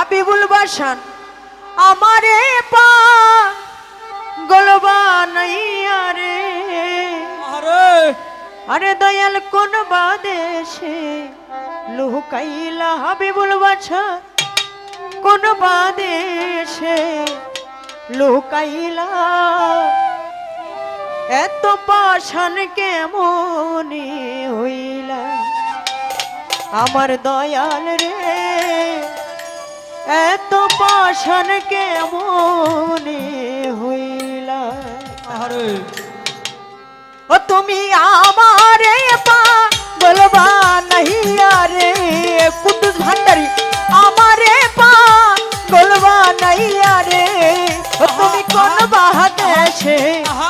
হাবিবুল বাসান আমারে পা গোলবানাইয়া রে আরে দয়াল কোন বাদেশে লুকাইলা হাবিবুল বাসান কোন বাদেশে লুকাইলা এত পাষাণ কেমনে হইলা আমার দয়াল রে এত পাষাণ কেমনে হইলা ও তুমি আমারে পাগল বানাইয়া রে কুদ্দুস ভান্ডারী আমারে পাগল বানাইয়া রে ও তুমি কোন বাদেশে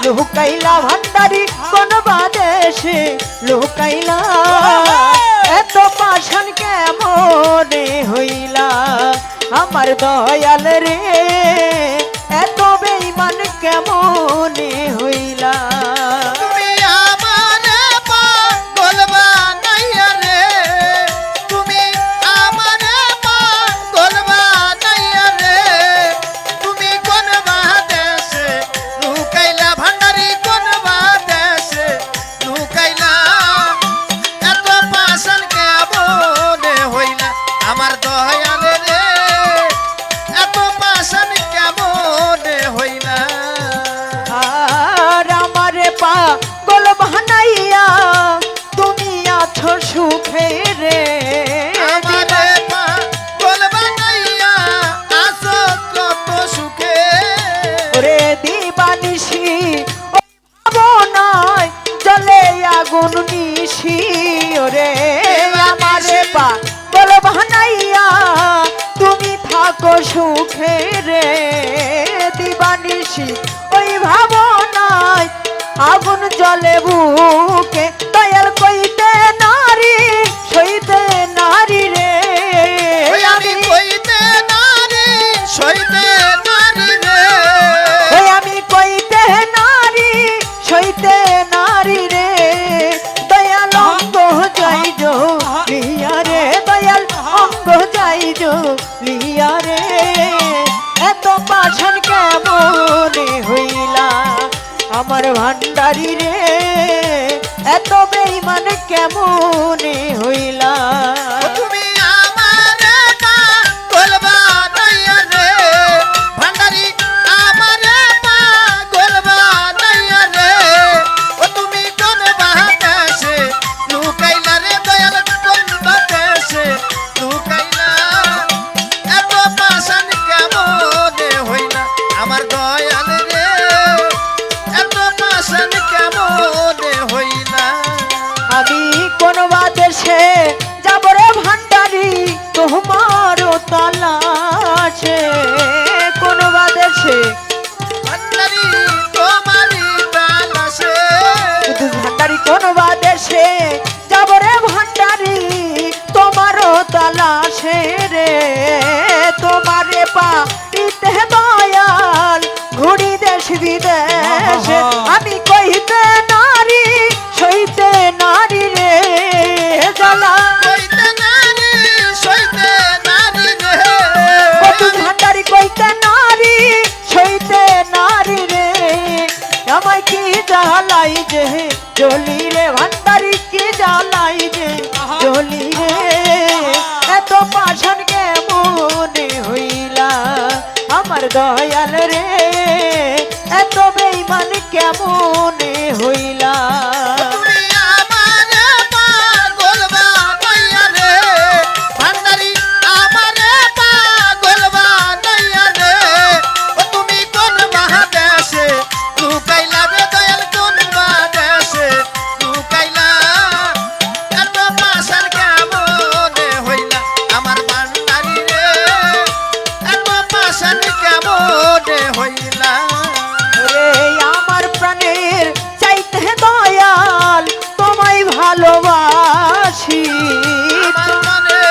লুকাইলা ভান্ডারী কোন বাদেশে লুকাইলা এত পাষাণ কেমনে হইলা আমার দয়াল রে এত বেঈমান কেমনে হইলা তুমি আমারে পাগল বানাইয়া রে তুমি আমারে পাগল বানাইয়া রে তুমি কোন বাদেশে লুকাইলা ভান্ডারী কোন বাদেশে লুকাইলা এত পাষাণ কেমনে হইলা আমার দয়াল রে এত পাষাণ কেমনে হইলা আর আমারে পাগল বানাইয়া তুমি আছো সুখে রে আমারে পাগল বানাইয়া আছো কত সুখে ওরে দিবানিশি ভাবনায় জলে আগুন নিশি ওরে আমারে পাগল বানাইয়া তুমি থাকো সুখে রে দিবানিশি ওই ভাবনায় আগুন জলে বুকে দয়াল কইতে নারী সইতে নারী রে ওই আমি কইতে নারী সইতে নারী রে ওই আমি কইতে নারী সইতে নারী রে দয়াল অঙ্গ যাইজ লিয়া রে দয়াল অঙ্গ যাইজ লিয়া রে এত পাষাণ কেমনে হইলা আমার ভান্ডারী রে এত বেঈমান কেমনে হইলা তুমি আমারে পাগল বানাইয়া রে ভান্ডারী আমারে পাগল বানাইয়া রে ও তুমি কোন বাদেশে লুকাইলা রে দয়াল কোন বাদেশে লুকাইলা এত পাষাণ কেমনে হইলা আমার দয়াল রে এত পাষাণ কেমনে হইলা আমি কোন বাদেশে যাব রে ভান্ডারী তোমার তালাশে কোন বাদেশে ভান্ডারী তোমারই তালাশে কুদ্দুস ভান্ডারী কোন বাদেশে যাব রে ভান্ডারী তোমার তালাশে রে তোমারে পাইতে দয়াল ঘুরি দেশ বিদেশে আমি কইতে নারী সইতে নারী রে জ্বালা কইতে নারী সইতে নারী রে কুদ্দুস ভান্ডারী কইতে নারী সইতে নারী রে আমায় কি জ্বালাই যে জলি রে ভান্ডারী কি জ্বালাই যে জলি রে এত পাষাণ কেমনে হইলা আমার দয়াল রে এত বেঈমান কেমনে হইলা তুমি আমারে পাগল বানাইয়া রে ভান্ডারী আমারে পাগল বানাইয়া রে ও তুমি কোন বাদেশে লুকাইলা রে দয়াল কোন বাদেশে লুকাইলা এত পাষাণ কেমনে হইলা আমার ভান্ডারী রে এত পাষাণ কেমনে হইলা রে আমার প্রাণের চাইতে দয়াল তোমায় ভালোবাসি আমার মনে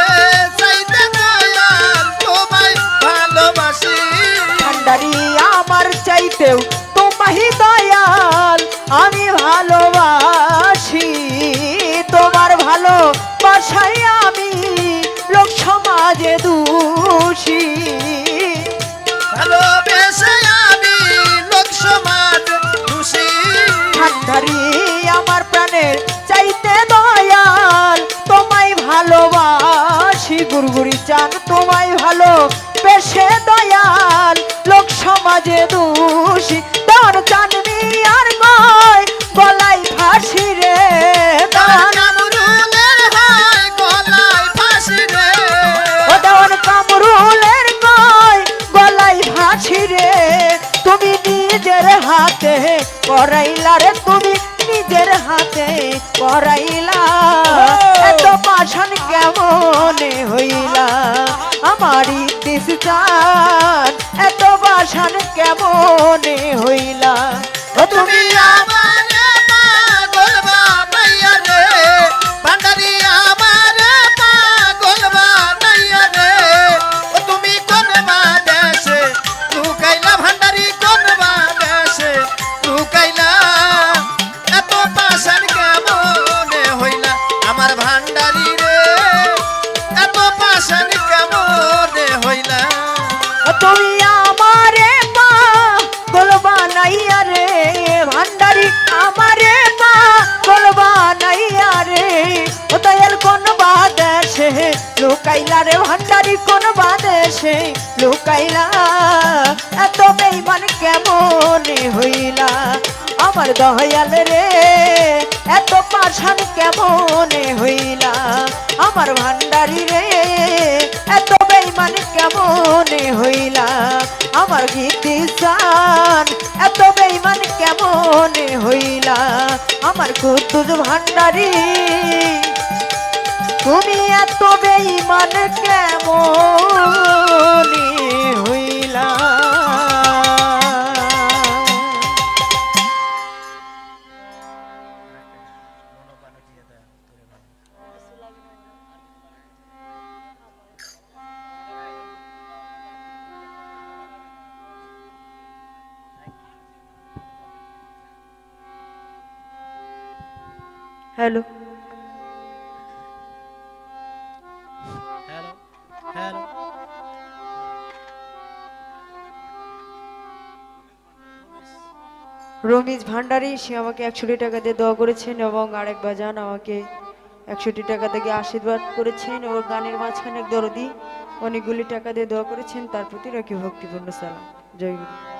চাইতে দয়াল তোমায় ভালোবাসি ভান্ডারী আমার চাইতেও তোমায় দয়াল আমি ভালোবাসি তোমার ভালোবাসায় আমি লোক সমাজে দোষী দেশে দয়াল লোক সমাজে দোষী তোর জানবি আর গয় গলায় ফাঁসি রে তার কামরুলের হয় গলায় ফাঁসি রে ও দেওয়ান কামরুলের গয় গলায় ফাঁসি রে তুমি নিজের হাতে করাইলা রে তুমি নিজের হাতে করাইলা এত পাষাণ কেমনে হইলা আমারই দেশ জান এত পাষাণ কেমনে হইলা ও তুমি আমারে পাগল বানাইয়া রে ভান্ডারি আমারে পাগল বানাইয়া রে ও তুমি কোন বাদেশে লুকাইলা ভান্ডারি কোন বাদেশে লুকাইলা এত পাষাণ কেমনে হইলা আমার ভান্ডারি রে এত পাষাণ কেমনে হইলা তুমি আমারে পাগল বানাইয়া রে ভান্ডারি আমারে পাগল বানাইয়া রে ও দয়াল কোন বাদেশে লুকাইলা রে ভান্ডারি কোন বাদেশে লুকাইলা এত বেঈমান কেমনে হইলা আমার দয়াল রে এত পাষাণ কেমনে হইলা আমার ভান্ডারি রে এত বেঈমান কেমনে হইলা আমার গীতিসান এত বেঈমান কেমনে হইলা আমার কুদ্দুস ভান্ডারি তুমি এত বেঈমান কেমনে হইলা hello hello hello Ramiz Bhandari সে আমাকে 100 টাকা দিয়ে দোয়া করেছেন এবং আরেক বাজান আমাকে 100 টাকা থেকে আশীর্বাদ করেছেন ও গানের মাঝখানে দরদি অনেকগুলি টাকা দিয়ে দোয়া করেছেন তার প্রতি রাখি ভক্তিপূর্ণ সালাম জয় গুরু।